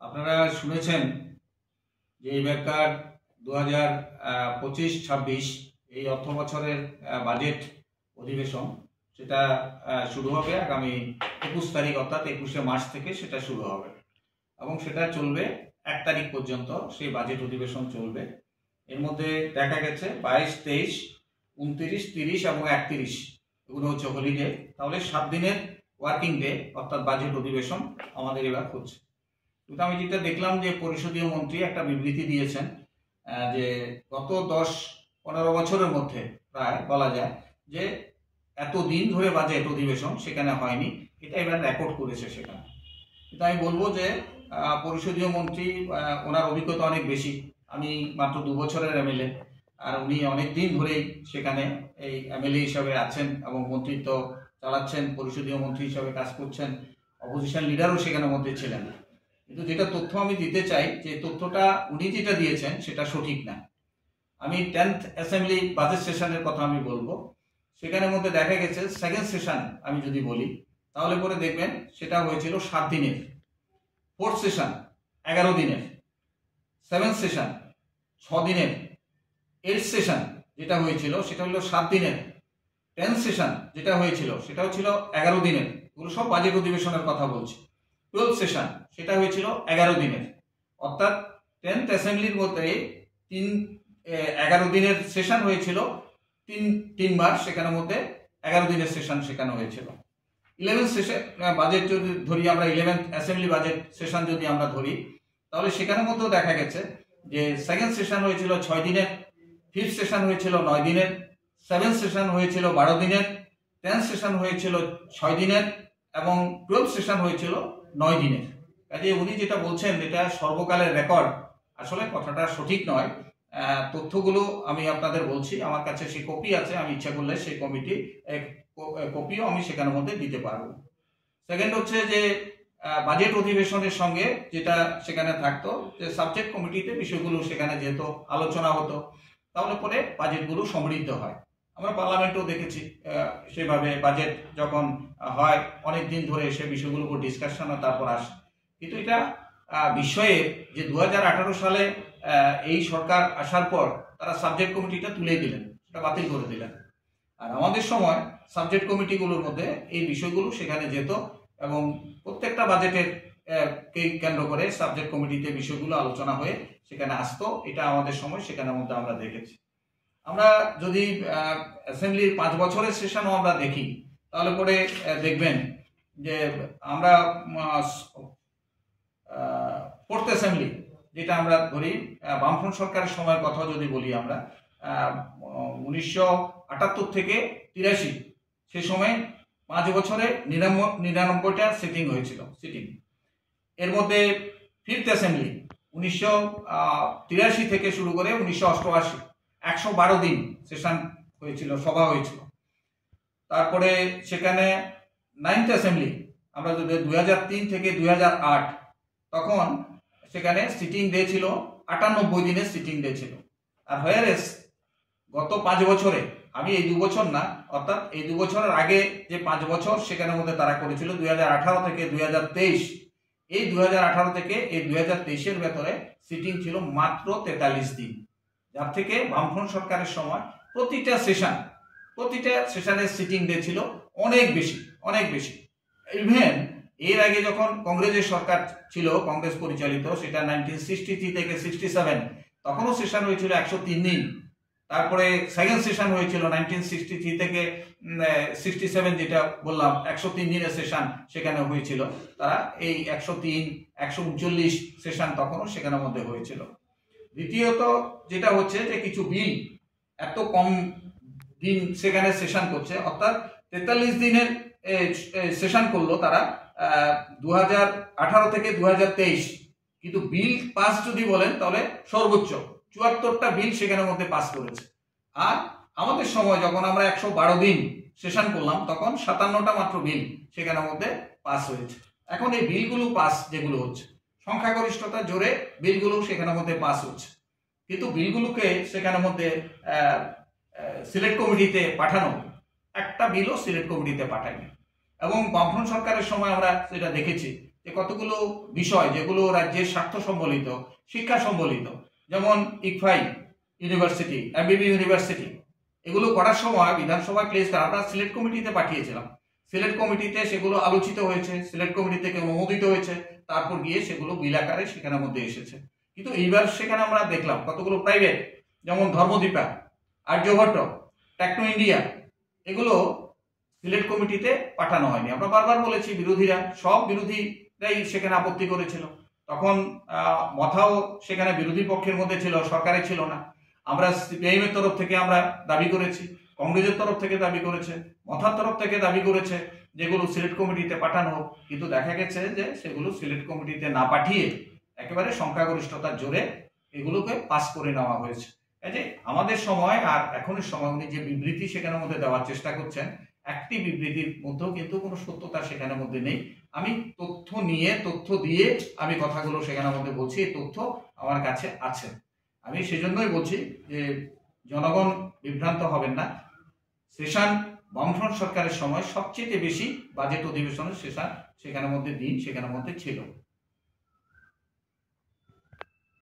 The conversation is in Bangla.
আপনারা শুনেছেন যে এবারকার 2025-26 এই অর্থ বছরের বাজেট অধিবেশন সেটা শুরু হবে আগামী 21 তারিখ অর্থাৎ 21শে মার্চ থেকে সেটা শুরু হবে এবং সেটা চলবে 1 তারিখ পর্যন্ত সেই বাজেট অধিবেশন চলবে। এর মধ্যে দেখা গেছে 22, 23, 29, 30 এবং 31 এগুলো হচ্ছে হলিডে, তাহলে 7 দিনের ওয়ার্কিং ডে অর্থাৎ বাজেট অধিবেশন আমাদের এবার হচ্ছে। কিন্তু আমি যেটা দেখলাম যে পরিষদীয় মন্ত্রী একটা বিবৃতি দিয়েছেন যে গত 10-15 বছরের মধ্যে প্রায় বলা যায় যে এত দিন ধরে বাজেট অধিবেশন সেখানে হয়নি, এটা এবার রেকর্ড করেছে সেখানে। কিন্তু আমি বলবো যে পরিষদীয় মন্ত্রী ওনার অভিজ্ঞতা অনেক বেশি। আমি মাত্র 2 বছরের এমএলএ, আর উনি অনেক দিন ধরেই সেখানে এই এমএলএ হিসাবে আছেন এবং মন্ত্রিত্ব চালাচ্ছেন, পরিষদীয় মন্ত্রী হিসাবে কাজ করছেন, অপোজিশন লিডারও সেখানের মধ্যে ছিলেন। কিন্তু যেটা তথ্য আমি দিতে চাই যে তথ্যটা উনি যেটা দিয়েছেন সেটা সঠিক না। আমি 10th অ্যাসেম্বলি বাজেট সেশনের কথা আমি বলবো, সেখানের মধ্যে দেখা গেছে সেকেন্ড সেশন আমি যদি বলি তাহলে পরে দেখবেন সেটা হয়েছিল 7 দিনের, ফোর্থ সেশন 11 দিনের, সেভেন্থ সেশন 6 দিনের, এইট সেশন যেটা হয়েছিল সেটা হলো 7 দিনের, 10th সেশন যেটা হয়েছিল সেটাও ছিল 11 দিনের। এগুলো সব বাজেট অধিবেশনের কথা বলছি। 12th সেশন সেটা হয়েছিল 11 দিনের, অর্থাৎ 10th অ্যাসেম্বলির মধ্যে 11 দিনের সেশন হয়েছিল তিনবার, সেখানের মধ্যে 11 দিনের সেশন সেখানে হয়েছিল। 11th সেশন বাজেট যদি ধরি আমরা, 11th অ্যাসেম্বলি বাজেট সেশন যদি আমরা ধরি তাহলে সেখানের মধ্যেও দেখা গেছে যে সেকেন্ড সেশন হয়েছিল 6 দিনের, ফিফথ সেশন হয়েছিল 9 দিনের, সেভেন্থ সেশন হয়েছিল 12 দিনের, 10th সেশন হয়েছিল 6 দিনের এবং 12th সেশন হয়েছিল 9 দিনের। কাজে উনি যেটা বলছেন এটা সর্বকালের রেকর্ড, আসলে কথাটা সঠিক নয়। তথ্যগুলো আমি আপনাদের বলছি, আমার কাছে সেই কপি আছে, আমি ইচ্ছা করলে সেই কপিও আমি সেখানের মধ্যে দিতে পারবো। সেকেন্ড হচ্ছে যে বাজেট অধিবেশনের সঙ্গে যেটা সেখানে থাকতো যে সাবজেক্ট কমিটিতে বিষয়গুলো সেখানে যেহেতু আলোচনা হতো তাহলে পরে বাজেটগুলো সমৃদ্ধ হয়। আমরা পার্লামেন্টেও দেখেছি সেভাবে বাজেট যখন হয় অনেক দিন ধরে সে বিষয়গুলোর উপর ডিসকাশন হয়, তারপর আসে। কিন্তু এটা বিষয়ে যে 2018 সালে এই সরকার আসার পর তারা সাবজেক্ট কমিটিটা তুলে দিলেন, সেটা বাতিল করে দিলেন। আর আমাদের সময় সাবজেক্ট কমিটিগুলোর মধ্যে এই বিষয়গুলো সেখানে যেত এবং প্রত্যেকটা বাজেটের কে কেন্দ্র করে সাবজেক্ট কমিটিতে বিষয়গুলো আলোচনা হয়ে সেখানে আসতো। এটা আমাদের সময় সেখানের মধ্যে আমরা দেখেছি। আমরা যদি অ্যাসেম্বলির 5 বছরের সেশনও আমরা দেখি তাহলে পরে দেখবেন যে আমরা ফোর্থ অ্যাসেম্বলি যেটা আমরা ধরি বামফ্রন্ট সরকারের সময়ের কথা যদি বলি আমরা 1978 থেকে 83 সে সময় 5 বছরে 99টা সিটিং হয়েছিল। এর মধ্যে ফিফথ অ্যাসেম্বলি 1983 থেকে শুরু করে 1988 112 দিন সেশন হয়েছিল, সভা হয়েছিল। তারপরে সেখানে 9th অ্যাসেম্বলি আমরা যদি 2003 থেকে 2008 তখন সেখানে সিটিং ডে ছিল 98 দিনের সিটিং ডে ছিল। আর হোয়ারেস গত 5 বছরে, আমি এই 2 বছর না, অর্থাৎ এই 2 বছরের আগে যে 5 বছর সেখানের মধ্যে তারা করেছিল 2018 থেকে 2023, এই 2018 থেকে এই 2023-এর ভেতরে সিটিং ছিল মাত্র 43 দিন, যার থেকে বামফ্রন্ট সরকারের সময় প্রতিটা সেশনের সিটিং ডে ছিল অনেক বেশি। ইভেন এর আগে যখন কংগ্রেসের সরকার ছিল, কংগ্রেস পরিচালিত, সেটা 1963 থেকে 67 তখনও সেশন হয়েছিল 103 দিন। তারপরে সেকেন্ড সেশন হয়েছিল 1963 থেকে 67, যেটা বললাম 103 দিনের সেশন সেখানে হয়েছিল। তারা এই 103, 139 সেশন তখনও সেখানের মধ্যে হয়েছিল। দ্বিতীয়ত যেটা হচ্ছে যে কিছু বিল এত কম দিন সেখানে সেশন করছে, অর্থাৎ 43 দিনের সেশন করলো তারা 2018 থেকে 2023, কিন্তু বিল পাস যদি বলেন তাহলে সর্বোচ্চ 74টা বিল সেখানের মধ্যে পাস করেছে। আর আমাদের সময় যখন আমরা 112 দিন সেশন করলাম তখন 57টা মাত্র বিল সেখানের মধ্যে পাস হয়েছে। এখন এই বিলগুলো পাস যেগুলো হচ্ছে সংখ্যাগরিষ্ঠতার জোরে বিলগুলো সেখানের মধ্যে পাস হচ্ছে, কিন্তু বিলগুলোকে সেখানের মধ্যে সিলেক্ট কমিটিতে পাঠানো, একটা বিলও সিলেক্ট কমিটিতে পাঠায়নি। এবং বামফ্রন্ট সরকারের সময় আমরা যেটা দেখেছি যে কতগুলো বিষয় যেগুলো রাজ্যের স্বার্থ সম্বলিত, শিক্ষা সম্বলিত, যেমন ইকফাই ইউনিভার্সিটি, এমবিবি ইউনিভার্সিটি, এগুলো করার সময় বিধানসভায় প্লেস করা, আমরা সিলেক্ট কমিটিতে পাঠিয়েছিলাম। সিলেক্ট কমিটিতে সেগুলো আলোচিত হয়েছে, সিলেক্ট কমিটি থেকে অনুমোদিত হয়েছে, তারপর গিয়ে সেগুলো বিল আকারে সেখানের মধ্যে এসেছে। কিন্তু এইবার সেখানে আমরা দেখলাম কতগুলো প্রাইভেট, যেমন ধর্মদীপা, আর্যভট্ট, টেকনো ইন্ডিয়া, এগুলো সিলেক্ট কমিটিতে পাঠানো হয়নি। আমরা বারবার বলেছি, বিরোধীরা, সব বিরোধীরাই সেখানে আপত্তি করেছিল। তখন মথাও সেখানে বিরোধী পক্ষের মধ্যে ছিল, সরকারে ছিল না। আমরা সিপিআইএম এর তরফ থেকে আমরা দাবি করেছি, কংগ্রেসের তরফ থেকে দাবি করেছে, মথার তরফ থেকে দাবি করেছে যেগুলো সিলেক্ট কমিটিতে পাঠানো হোক। কিন্তু দেখা গেছে যে সেগুলো সিলেক্ট কমিটিতে না পাঠিয়ে একেবারে সংখ্যাগরিষ্ঠতার জোরে এগুলোকে পাস করে নেওয়া হয়েছে। এই যে আমাদের সময় আর এখনের সময় উনি যে বিবৃতি সেখানের মধ্যে দেওয়ার চেষ্টা করছেন, একটি বিবৃতির মধ্যেও কিন্তু কোনো সত্যতা সেখানের মধ্যে নেই। আমি তথ্য দিয়ে আমি কথাগুলো সেখানের মধ্যে বলছি, এই তথ্য আমার কাছে আছে। আমি সেজন্যই বলছি যে জনগণ বিভ্রান্ত হবেন না। সেশন বামফ্রন্ট সরকারের সময় সবচেয়ে বেশি বাজেট অধিবেশনের সেশন সেখানের মধ্যে দিন সেখানের মধ্যে ছিল।